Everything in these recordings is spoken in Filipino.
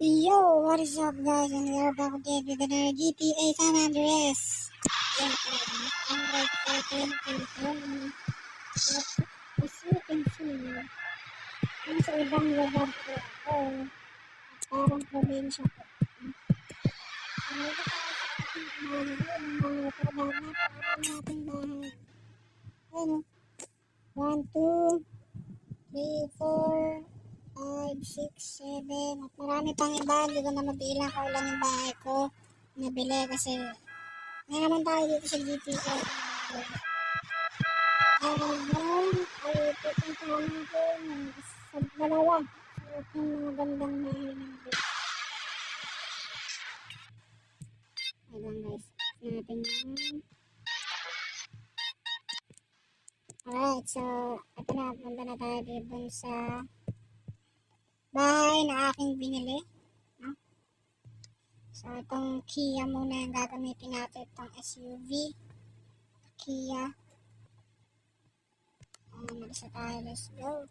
Yo, what is up guys, and we are back again with another GTA San Andreas. Android 14 phone. As you can see, nasa ibang lugar po ako. Parang probinsya po. Nandito tayo sa ating bahay, ang mga programa para nating bahay. Ano? 1, 2, 3, 4, 5, 6, 7, at marami pang iba. Hindi ko na mabilang kung ilan yung bahay ko nabili kasi ngayon naman tayo dito sa GTA. Ngayon ay pupuntahan natin sa dalawa sa ating mga gandang bahay na dito. Ayan guys, natin yun. Alright, so ito na, punta na tayo dito sa bahay na aking binili. No? So itong Kia muna yung gagamitin natin, itong SUV Kia. Marisa tayo, let's go.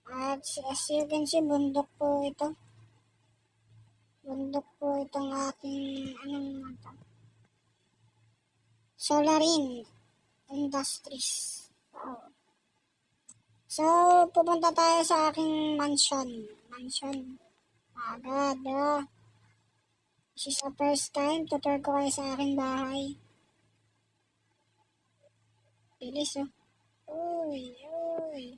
At as you can see, bundok po ito. Bundok po itong aking Solarin Industries. Wow. So, pupunta tayo sa aking mansion. Agad, this is the first time. Tutor ko kayo sa aking bahay. Bilis, oh. Uy.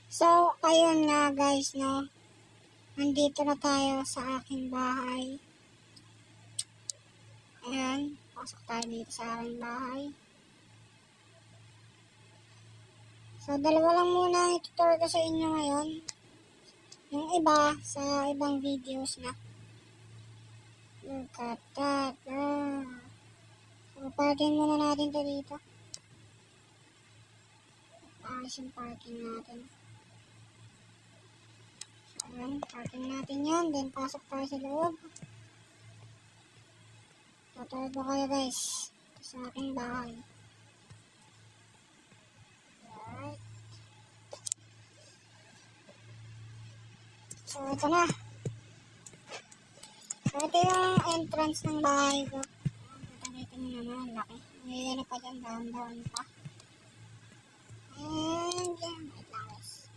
So, ayun nga guys, no. Nandito na tayo sa aking bahay. Ayan, pasok tayo dito sa aking bahay. So, dalawa lang muna ang tutor ko sa inyo ngayon. Yung iba, sa ibang videos na. Look at that. So, parking muna natin to dito. Ayos yung parking natin. So, ayan, parking natin yan. Then, pasok tayo sa loob. Tutor ko kayo guys sa aking bahay. Alright. So, ito na. So, ito yung entrance ng bahay ko. Ito nyo naman, laki. May ano pa dyan, down pa. And, yan, wait lang guys.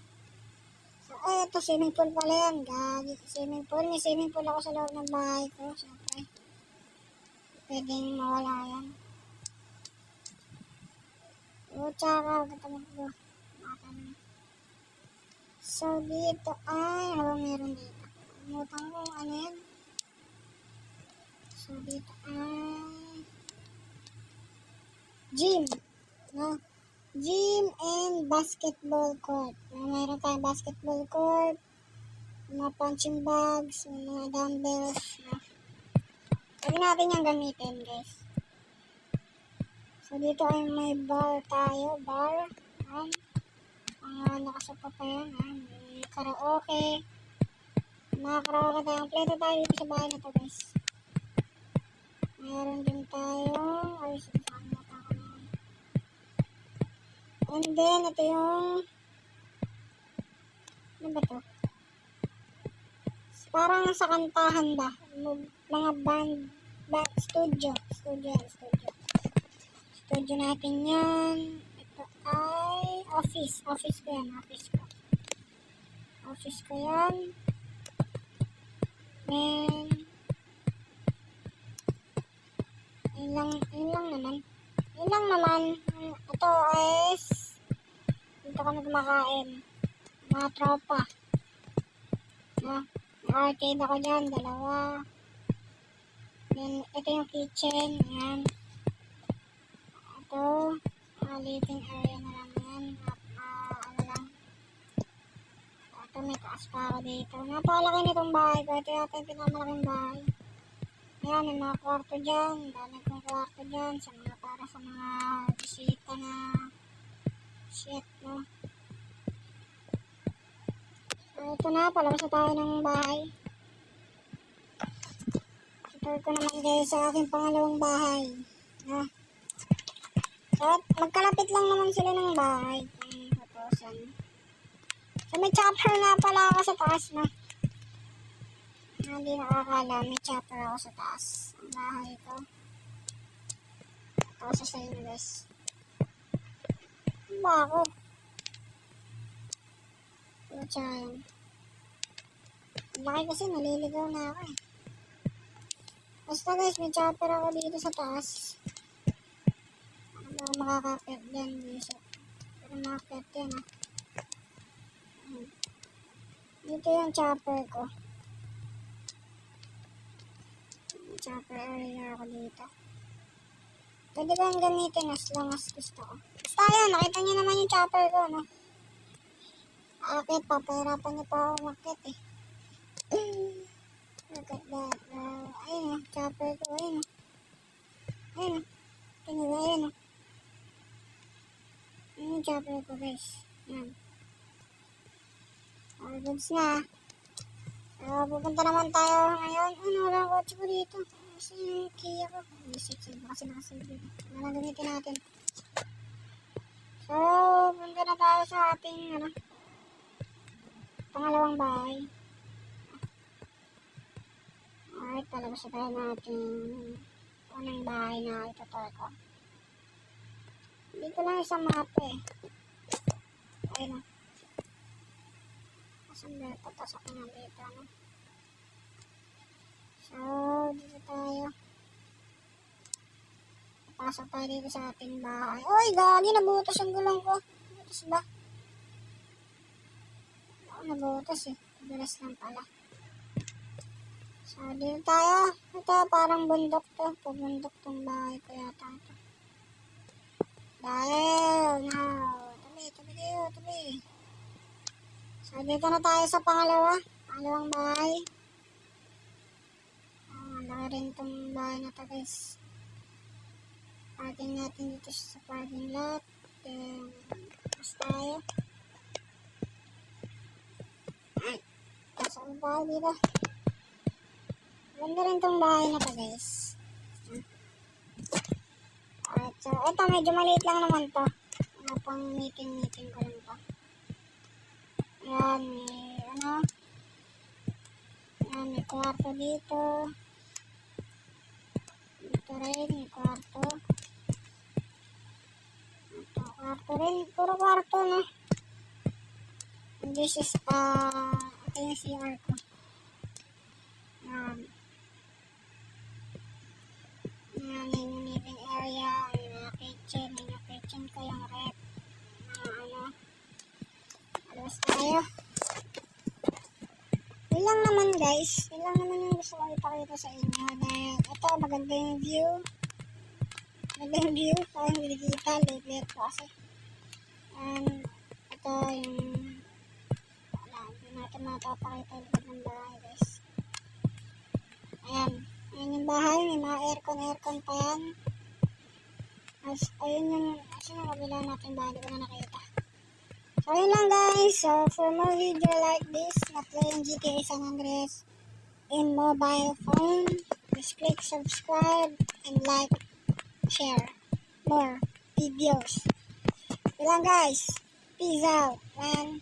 So, ito, swimming pool pala yan. Gagi, swimming pool. May swimming pool ako sa loob ng bahay ko. Siyempre, pwedeng mawala yan. O, tsaka, katamag ko. So, dito ay, ano meron dito? Umutang ko, ano yan? So, dito ay gym. No? Gym and basketball court. Mayroon tayong basketball court, mga punching bags, mga dumbbells. No? Pwede natin yung gamitin, guys. So, dito ay may bar tayo. Bar. Nakasapa pa yan. May karaoke. Makakaraoke tayo. Kompleto tayo dito sa bahay na to, guys. Mayroon din tayong and then ito yung ano ba to? Parang sa kantahan ba? Mga band studio natin yan. Ito ay office ko yan. Office ko yan. Then yun lang naman. Ito is dito kami kumakain. Mga tropa. Arcade ako dyan, dalawa. Then, ito yung kitchen. Ayan. Ito, living area na lang yan. Ano lang. Ito, may taas pa ako dito. Napakalaki nitong bahay ko. Ito yata yung pinakamalaking bahay. Ayan, may mga kwarto dyan. Dami kong kwarto dyan. Para sa mga bisita na shit, no? So, ito na. Palabas na tayo ng bahay. Tutor ko naman guys sa aking pangalawang bahay. No? So, magkalapit lang naman sila ng bahay. Kung tutusan. So, may chopper nga pala ako sa taas na. Hindi nakakala, may chopper ako sa taas. Ang bahay ko. Ito sa stainless. Ano ba ako? Pucha yun. Ang laki kasi, naliligaw na ako eh. Basta guys, may chopper ako dito sa taas. Ano ba makakakit dyan dito? Pero makakit yan ah. Dito yung chopper ko. May chopper area ako dito. Pwede ko yung gamitin as long as gusto ko. Basta yun, nakita nyo naman yung chopper ko, no? Akit, papahirapan niyo pa ako makit eh. Look at that. Ayun o, chopper ko. Ayun o. Ayun o. Tingnan mo, ayun o. Ayun yung chopper ko guys. Yan. All goods na. Pupunta naman tayo ngayon. Ano, wala ang kotse ko dito. Kasi yung Kia ko. Isip-sip kasi nakasilbi. Ano na gamitin natin. So, punta na tayo sa ating, ano, pangalawang bahay. Alright, palabas na tayo natin unang bahay na itutur ko. Dito lang isang map eh. Ayun o. Kasang beto, pasok na dito, ano. So, dito tayo. Pasok tayo dito sa ating bahay. Uy, gagi, nabutas ang gulong ko. Nabutas ba? Ako nabutas eh. Bilas lang pala. So, dito tayo. Ito, parang bundok to. Pabundok tong bahay ko yata ito. Dahil, now. Tabi kayo, tabi. So, dito na tayo sa pangalawang bahay. Laki rin tong bahay na to, guys. Parking natin dito sa parking lot. Then, mas tayo. Ay, kasama bahay dito. Ganda rin tong bahay na to, guys. Alright, so ito medyo maliit lang naman to. Ano pang meeting ko lang to. Ayan, may ano. Ayan, may kwarto dito. Dito rin, may kwarto. Ito, kwarto rin. Puro kwarto, no? And this is, ito yung CR ko. Ayan. Yan yung living area, yung kitchen ko, yung rep, ano, alas tayo. Yun lang naman guys, yun lang naman yung gusto ko ipakita sa inyo dahil ito maganda yung view, parang hindi kita, late po kasi. And ito yung, wala, hindi natin matapakita yung likod ng bahay guys. Ayan. Ayan yung bahay, may mga aircon pa yan. Ayun yung, asan yung kabila natin bahay, di ko na nakita. So, ayun lang guys. So, for more video like this, na playing GTA San Andreas in mobile phone, please click subscribe and like, share more videos. Yun lang guys. Peace out, man.